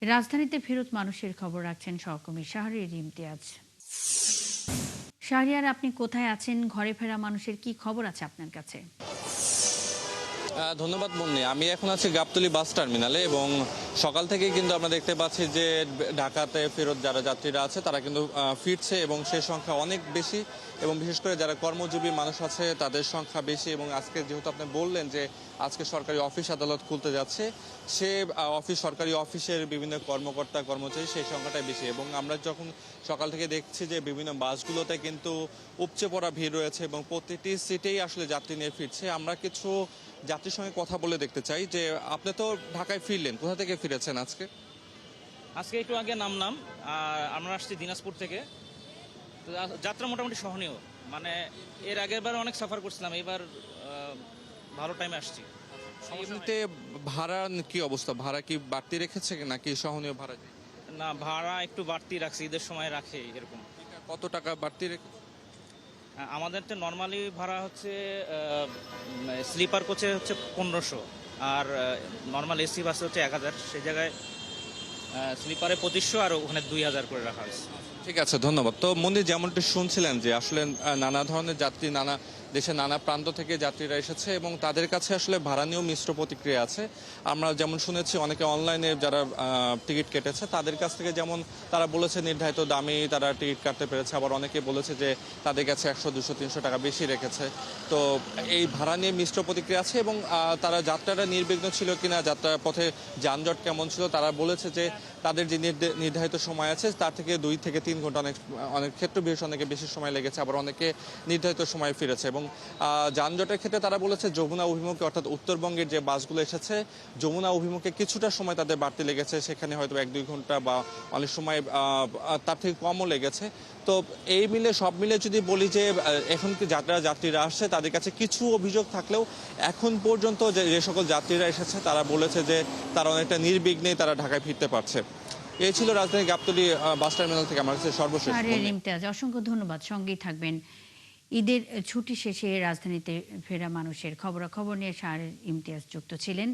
রাজধানীতে ফেরত মানুষের খবর রাখছেন সহকর্মী শাহরিয়ার ইমতিয়াজ। শাহরিয়ার, আপনি কোথায় আছেন? ঘরে ফেরা মানুষের কি খবর আছে আপনার কাছে? ধন্যবাদ মুন্নি। আমি এখন আছি গাবতলী বাস টার্মিনালে এবং সকাল থেকেই কিন্তু আমরা দেখতে পাচ্ছি যে ঢাকাতে ফেরত যারা যাত্রীরা আছে তারা কিন্তু ফিরছে এবং সেই সংখ্যা অনেক বেশি এবং বিশেষ করে যারা কর্মজীবী মানুষ আছে তাদের সংখ্যা বেশি। এবং আজকে যেহেতু আপনি বললেন যে আজকে সরকারি অফিস আদালত খুলতে যাচ্ছে, সে সরকারি অফিসের বিভিন্ন কর্মকর্তা কর্মচারী সেই সংখ্যাটাই বেশি। এবং আমরা যখন সকাল থেকে দেখছি যে বিভিন্ন বাসগুলোতে কিন্তু উপচে পড়া ভিড় রয়েছে এবং প্রতিটি সিটেই আসলে যাত্রী নিয়ে ফিরছে। আমরা কিছু যাত্রীর সঙ্গে কথা বলে দেখতে চাই যে আপনি তো ঢাকায় ফিরলেন, কোথা থেকে ফিরেছেন আজকে? আজকে একটু আগে নামলাম। আর আমরা আসছি দিনাজপুর থেকে। তো যাত্রা মোটামুটি সহনীয়, মানে এর আগের বার অনেক সাফার করছিলাম, এবার ভালো টাইমে আসছি। এমনিতে ভাড়া কি অবস্থা? ভাড়া কি বাড়তি রেখেছে নাকি সহনীয় ভাড়া? না, ভাড়া একটু বাড়তি রাখছি, ঈদের সময় রাখে এরকম। কত টাকা বাড়তি রেখেছে? আমাদের তো নর্মালি ভাড়া হচ্ছে স্লিপার কোচে হচ্ছে 1500, আর নর্মাল এসি বাসে হচ্ছে 1000। সেই জায়গায় স্লিপারে 2500 আর ওখানে 2000 করে রাখা হয়েছে। ঠিক আছে, ধন্যবাদ। তো মন্দির যেমনটি শুনছিলেন যে আসলে নানা ধরনের যাত্রী, নানা দেশের নানা প্রান্ত থেকে যাত্রীরা এসেছে এবং তাদের কাছে আসলে ভাড়া নিয়েও মিশ্র প্রতিক্রিয়া আছে। আমরা যেমন শুনেছি অনেকে অনলাইনে যারা টিকিট কেটেছে তাদের কাছ থেকে যেমন তারা বলেছে নির্ধারিত দামে তারা টিকিট কাটতে পেরেছে, আবার অনেকে বলেছে যে তাদের কাছে 100, 200, 300 টাকা বেশি রেখেছে। তো এই ভাড়া নিয়ে মিশ্র প্রতিক্রিয়া আছে এবং তারা যাত্রাটা নির্বিঘ্ন ছিল কিনা, যাত্রার পথে যানজট কেমন ছিল, তারা বলেছে যে তাদের যে নির্ধারিত সময় আছে তার থেকে 2 থেকে 3 ঘন্টা, অনেক অনেক ক্ষেত্রে বেশ অনেকে বেশি সময় লেগেছে, আবার অনেকে নির্ধারিত সময় ফিরেছে। এবং যানজটের ক্ষেত্রে তারা বলেছে যমুনা অভিমুখে অর্থাৎ উত্তরবঙ্গের যে বাসগুলো এসেছে যমুনা অভিমুখে কিছুটা সময় তাদের বাড়তি লেগেছে, সেখানে হয়তো 1-2 ঘন্টা বা অনেক সময় তার থেকে কমও লেগেছে। তো এই মিলে সব মিলে যদি বলি যে এখন কি যাত্রীরা আসছে তাদের কাছে কিছু অভিযোগ থাকলেও এখন পর্যন্ত যে সকল যাত্রীরা এসেছে তারা বলেছে যে তারা অনেকটা নির্বিঘ্নে তারা ঢাকায় ফিরতে পারছে। এই ছিল রাজধানী গাবতলী বাস টার্মিনাল থেকে আমার কাছে সর্বশেষ। শাহরিয়ার ইমতিয়াজ, অসংখ্য ধন্যবাদ। সঙ্গেই থাকবেন। ঈদের ছুটি শেষে রাজধানীতে ফেরা মানুষের খবরাখবর নিয়ে শাহরিয়ার ইমতিয়াজ যুক্ত ছিলেন।